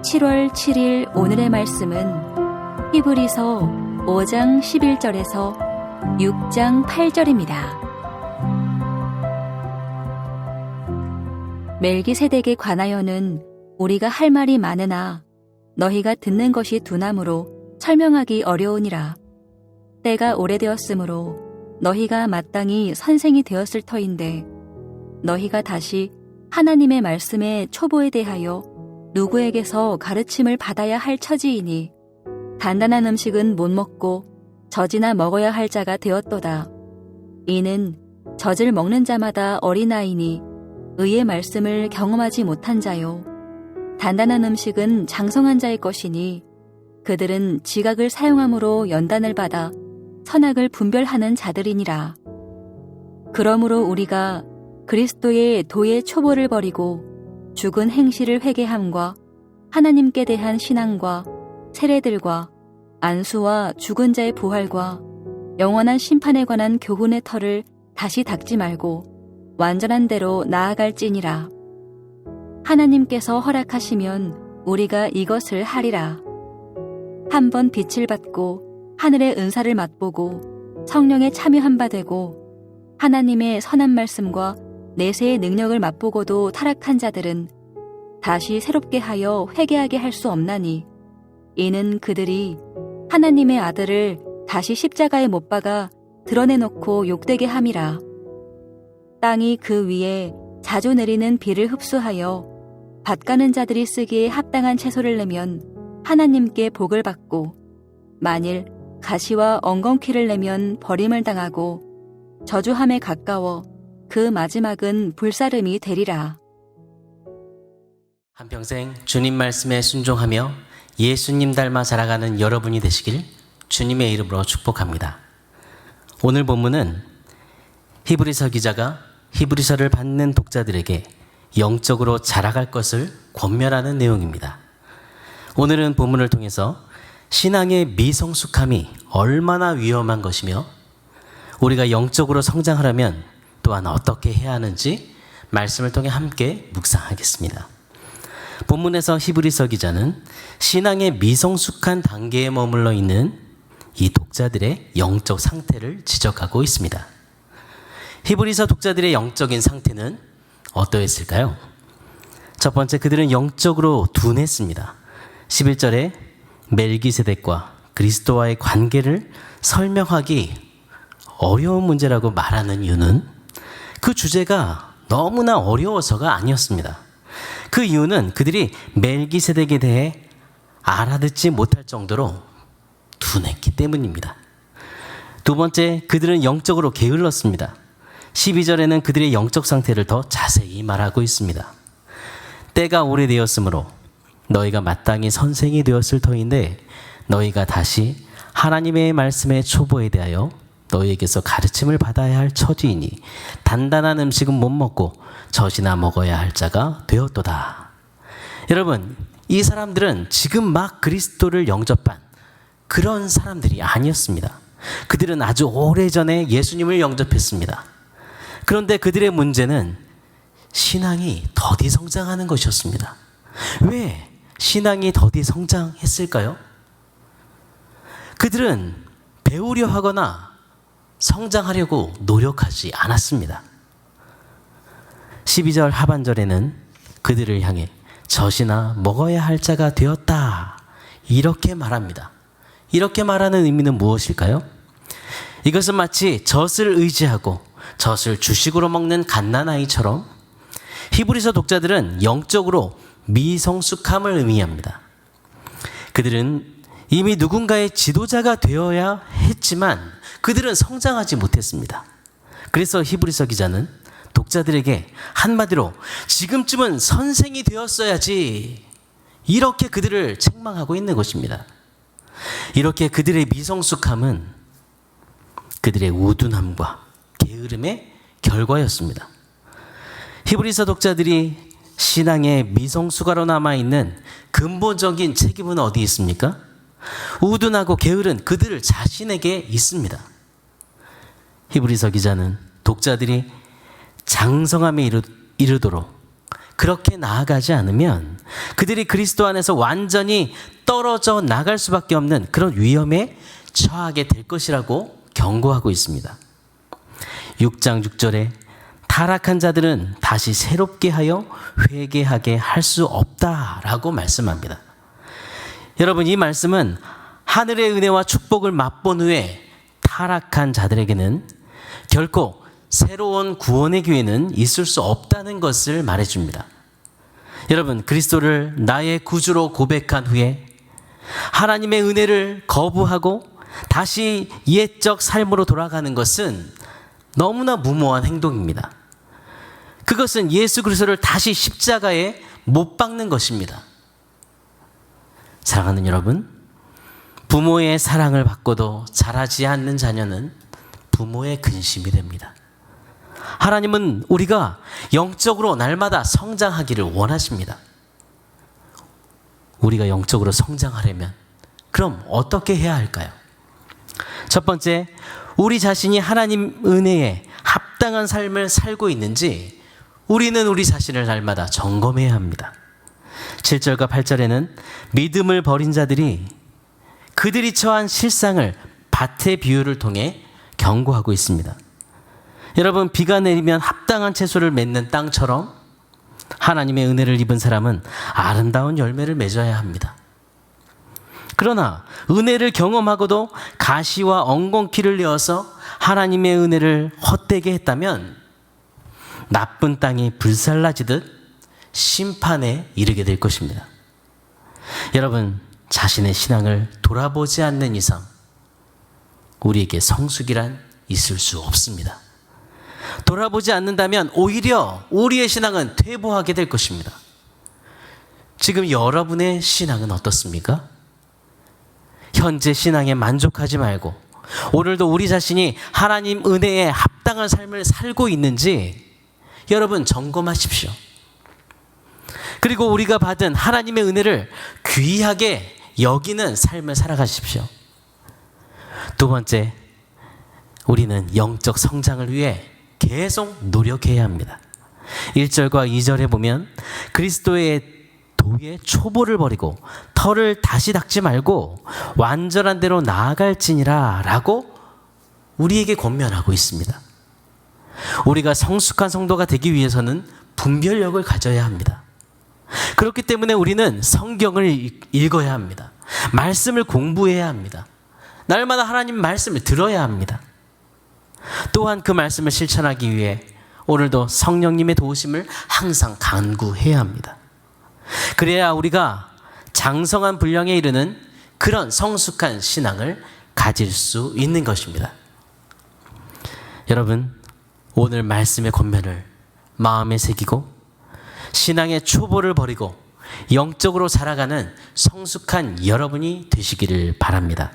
7월 7일 오늘의 말씀은 히브리서 5장 11절에서 6장 8절입니다. 멜기세덱에 관하여는 우리가 할 말이 많으나 너희가 듣는 것이 둔함으로 설명하기 어려우니라. 때가 오래되었으므로 너희가 마땅히 선생이 되었을 터인데 너희가 다시 하나님의 말씀의 초보에 대하여 누구에게서 가르침을 받아야 할 처지이니 단단한 음식은 못 먹고 젖이나 먹어야 할 자가 되었도다. 이는 젖을 먹는 자마다 어린아이니 의의 말씀을 경험하지 못한 자요. 단단한 음식은 장성한 자의 것이니 그들은 지각을 사용함으로 연단을 받아 선악을 분별하는 자들이니라. 그러므로 우리가 그리스도의 도의 초보를 버리고 죽은 행실을 회개함과 하나님께 대한 신앙과 세례들과 안수와 죽은 자의 부활과 영원한 심판에 관한 교훈의 털을 다시 닦지 말고 완전한 대로 나아갈지니라. 하나님께서 허락하시면 우리가 이것을 하리라. 한번 빛을 받고 하늘의 은사를 맛보고 성령에 참여한 바 되고 하나님의 선한 말씀과 내세의 능력을 맛보고도 타락한 자들은 다시 새롭게 하여 회개하게 할 수 없나니 이는 그들이 하나님의 아들을 다시 십자가에 못 박아 드러내놓고 욕되게 함이라. 땅이 그 위에 자주 내리는 비를 흡수하여 밭 가는 자들이 쓰기에 합당한 채소를 내면 하나님께 복을 받고 만일 가시와 엉겅퀴를 내면 버림을 당하고 저주함에 가까워 그 마지막은 불사름이 되리라. 한평생 주님 말씀에 순종하며 예수님 닮아 자라가는 여러분이 되시길 주님의 이름으로 축복합니다. 오늘 본문은 히브리서 기자가 히브리서를 받는 독자들에게 영적으로 자라갈 것을 권면하는 내용입니다. 오늘은 본문을 통해서 신앙의 미성숙함이 얼마나 위험한 것이며 우리가 영적으로 성장하려면 또한 어떻게 해야 하는지 말씀을 통해 함께 묵상하겠습니다. 본문에서 히브리서 기자는 신앙의 미성숙한 단계에 머물러 있는 이 독자들의 영적 상태를 지적하고 있습니다. 히브리서 독자들의 영적인 상태는 어떠했을까요? 첫 번째, 그들은 영적으로 둔했습니다. 11절에 멜기세덱과 그리스도와의 관계를 설명하기 어려운 문제라고 말하는 이유는 그 주제가 너무나 어려워서가 아니었습니다. 그 이유는 그들이 멜기세덱에 대해 알아듣지 못할 정도로 둔했기 때문입니다. 두 번째, 그들은 영적으로 게을렀습니다. 12절에는 그들의 영적 상태를 더 자세히 말하고 있습니다. 때가 오래되었으므로 너희가 마땅히 선생이 되었을 터인데 너희가 다시 하나님의 말씀의 초보에 대하여 너희에게서 가르침을 받아야 할 처지이니 단단한 음식은 못 먹고 젖이나 먹어야 할 자가 되었도다. 여러분, 이 사람들은 지금 막 그리스도를 영접한 그런 사람들이 아니었습니다. 그들은 아주 오래전에 예수님을 영접했습니다. 그런데 그들의 문제는 신앙이 더디 성장하는 것이었습니다. 왜 신앙이 더디 성장했을까요? 그들은 배우려 하거나 성장하려고 노력하지 않았습니다. 12절 하반절에는 그들을 향해 젖이나 먹어야 할 자가 되었다, 이렇게 말합니다. 이렇게 말하는 의미는 무엇일까요? 이것은 마치 젖을 의지하고 젖을 주식으로 먹는 갓난아이처럼 히브리서 독자들은 영적으로 미성숙함을 의미합니다. 그들은 이미 누군가의 지도자가 되어야 했지만 그들은 성장하지 못했습니다. 그래서 히브리서 기자는 독자들에게 한마디로 지금쯤은 선생이 되었어야지, 이렇게 그들을 책망하고 있는 것입니다. 이렇게 그들의 미성숙함은 그들의 우둔함과 게으름의 결과였습니다. 히브리서 독자들이 신앙의 미성숙아로 남아있는 근본적인 책임은 어디 있습니까? 우둔하고 게으른 그들 자신에게 있습니다. 히브리서 기자는 독자들이 장성함에 이르도록 그렇게 나아가지 않으면 그들이 그리스도 안에서 완전히 떨어져 나갈 수밖에 없는 그런 위험에 처하게 될 것이라고 경고하고 있습니다. 6장 6절에 타락한 자들은 다시 새롭게 하여 회개하게 할 수 없다라고 말씀합니다. 여러분, 이 말씀은 하늘의 은혜와 축복을 맛본 후에 타락한 자들에게는 결코 새로운 구원의 기회는 있을 수 없다는 것을 말해줍니다. 여러분, 그리스도를 나의 구주로 고백한 후에 하나님의 은혜를 거부하고 다시 옛적 삶으로 돌아가는 것은 너무나 무모한 행동입니다. 그것은 예수 그리스도를 다시 십자가에 못 박는 것입니다. 사랑하는 여러분, 부모의 사랑을 받고도 자라지 않는 자녀는 부모의 근심이 됩니다. 하나님은 우리가 영적으로 날마다 성장하기를 원하십니다. 우리가 영적으로 성장하려면 그럼 어떻게 해야 할까요? 첫 번째, 우리 자신이 하나님 은혜에 합당한 삶을 살고 있는지 우리는 우리 자신을 날마다 점검해야 합니다. 7절과 8절에는 믿음을 버린 자들이 그들이 처한 실상을 밭의 비유를 통해 경고하고 있습니다. 여러분, 비가 내리면 합당한 채소를 맺는 땅처럼 하나님의 은혜를 입은 사람은 아름다운 열매를 맺어야 합니다. 그러나 은혜를 경험하고도 가시와 엉겅퀴를 내어서 하나님의 은혜를 헛되게 했다면 나쁜 땅이 불살라지듯 심판에 이르게 될 것입니다. 여러분, 자신의 신앙을 돌아보지 않는 이상 우리에게 성숙이란 있을 수 없습니다. 돌아보지 않는다면 오히려 우리의 신앙은 퇴보하게 될 것입니다. 지금 여러분의 신앙은 어떻습니까? 현재 신앙에 만족하지 말고 오늘도 우리 자신이 하나님 은혜에 합당한 삶을 살고 있는지 여러분 점검하십시오. 그리고 우리가 받은 하나님의 은혜를 귀하게 여기는 삶을 살아가십시오. 두 번째, 우리는 영적 성장을 위해 계속 노력해야 합니다. 1절과 2절에 보면 그리스도의 도의 초보를 버리고 털을 다시 닦지 말고 완전한 대로 나아갈지니라 라고 우리에게 권면하고 있습니다. 우리가 성숙한 성도가 되기 위해서는 분별력을 가져야 합니다. 그렇기 때문에 우리는 성경을 읽어야 합니다. 말씀을 공부해야 합니다. 날마다 하나님 말씀을 들어야 합니다. 또한 그 말씀을 실천하기 위해 오늘도 성령님의 도우심을 항상 간구해야 합니다. 그래야 우리가 장성한 분량에 이르는 그런 성숙한 신앙을 가질 수 있는 것입니다. 여러분, 오늘 말씀의 권면을 마음에 새기고 신앙의 초보를 버리고 영적으로 자라가는 성숙한 여러분이 되시기를 바랍니다.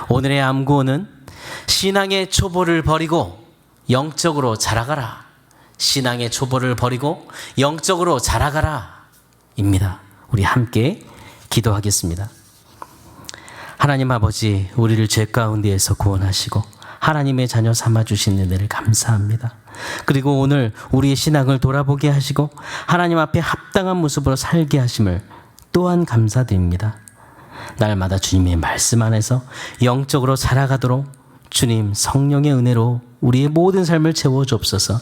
오늘의 암구호는 신앙의 초보를 버리고 영적으로 자라가라. 신앙의 초보를 버리고 영적으로 자라가라 입니다. 우리 함께 기도하겠습니다. 하나님 아버지, 우리를 죄 가운데에서 구원하시고 하나님의 자녀 삼아주신 은혜를 감사합니다. 그리고 오늘 우리의 신앙을 돌아보게 하시고 하나님 앞에 합당한 모습으로 살게 하심을 또한 감사드립니다. 날마다 주님의 말씀 안에서 영적으로 자라가도록 주님 성령의 은혜로 우리의 모든 삶을 채워주옵소서.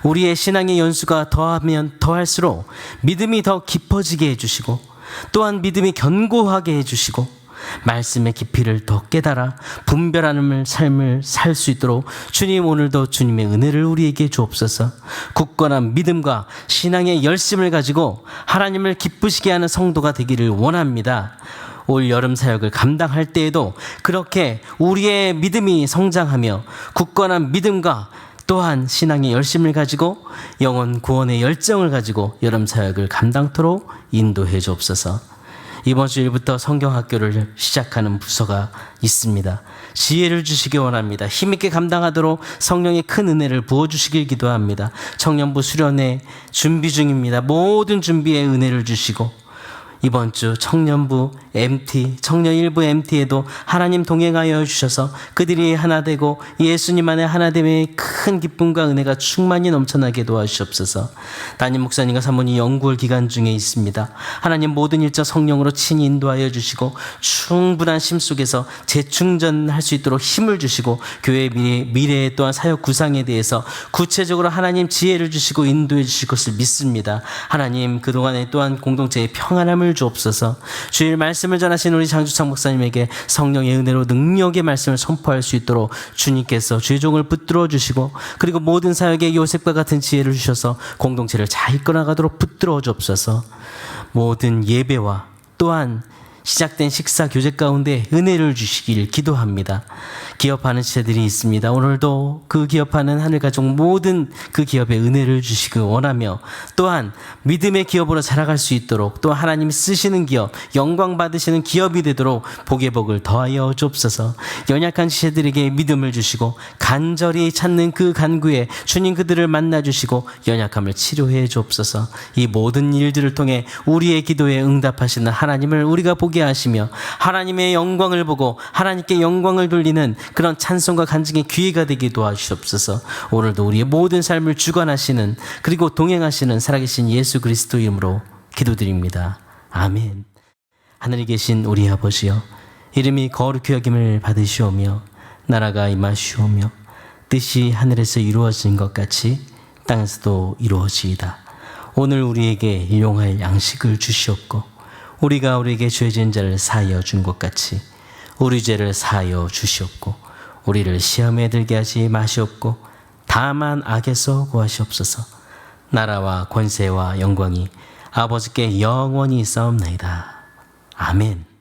우리의 신앙의 연수가 더하면 더할수록 믿음이 더 깊어지게 해주시고 또한 믿음이 견고하게 해주시고 말씀의 깊이를 더 깨달아 분별하는 삶을 살 수 있도록 주님 오늘도 주님의 은혜를 우리에게 주옵소서. 굳건한 믿음과 신앙의 열심을 가지고 하나님을 기쁘시게 하는 성도가 되기를 원합니다. 올 여름 사역을 감당할 때에도 그렇게 우리의 믿음이 성장하며 굳건한 믿음과 또한 신앙의 열심을 가지고 영혼 구원의 열정을 가지고 여름 사역을 감당토록 인도해 주옵소서. 이번 주일부터 성경학교를 시작하는 부서가 있습니다. 지혜를 주시기 원합니다. 힘있게 감당하도록 성령의 큰 은혜를 부어주시길 기도합니다. 청년부 수련회 준비 중입니다. 모든 준비에 은혜를 주시고 이번 주 청년부 MT, 청년일부 MT에도 하나님 동행하여 주셔서 그들이 하나 되고 예수님 안에 하나됨의 큰 기쁨과 은혜가 충만히 넘쳐나게 도와주시옵소서. 담임 목사님과 사모님 연구월 기간 중에 있습니다. 하나님 모든 일정 성령으로 친히 인도하여 주시고 충분한 심 속에서 재충전할 수 있도록 힘을 주시고 교회의 미래에 또한 사역 구상에 대해서 구체적으로 하나님 지혜를 주시고 인도해 주실 것을 믿습니다. 하나님 그동안에 또한 공동체의 평안함을 주옵소서. 주일 말씀을 전하신 우리 장주창 목사님에게 성령의 은혜로 능력의 말씀을 선포할 수 있도록 주님께서 주의 종을 붙들어 주시고 그리고 모든 사역에 요셉과 같은 지혜를 주셔서 공동체를 잘 이끌어가도록 붙들어 주옵소서. 모든 예배와 또한 시작된 식사 교제 가운데 은혜를 주시길 기도합니다. 기업하는 지체들이 있습니다. 오늘도 그 기업하는 하늘가족 모든 그 기업에 은혜를 주시기 원하며 또한 믿음의 기업으로 자라갈 수 있도록 또 하나님이 쓰시는 기업, 영광 받으시는 기업이 되도록 복의 복을 더하여 주옵소서. 연약한 지체들에게 믿음을 주시고 간절히 찾는 그 간구에 주님 그들을 만나 주시고 연약함을 치료해 주옵소서. 이 모든 일들을 통해 우리의 기도에 응답하시는 하나님을 우리가 보게 하시며 하나님의 영광을 보고 하나님께 영광을 돌리는 그런 찬송과 간증의 기회가 되게 도와주시옵소서. 오늘도 우리의 모든 삶을 주관하시는 그리고 동행하시는 살아계신 예수 그리스도 이름으로 기도드립니다. 아멘. 하늘에 계신 우리 아버지여, 이름이 거룩히 여김을 받으시오며 나라가 임하시오며 뜻이 하늘에서 이루어진 것 같이 땅에서도 이루어지이다. 오늘 우리에게 일용할 양식을 주시옵고 우리가 우리에게 죄진 자를 사하여 준 것 같이 우리 죄를 사하여 주시옵고 우리를 시험에 들게 하지 마시옵고 다만 악에서 구하시옵소서. 나라와 권세와 영광이 아버지께 영원히 있사옵나이다. 아멘.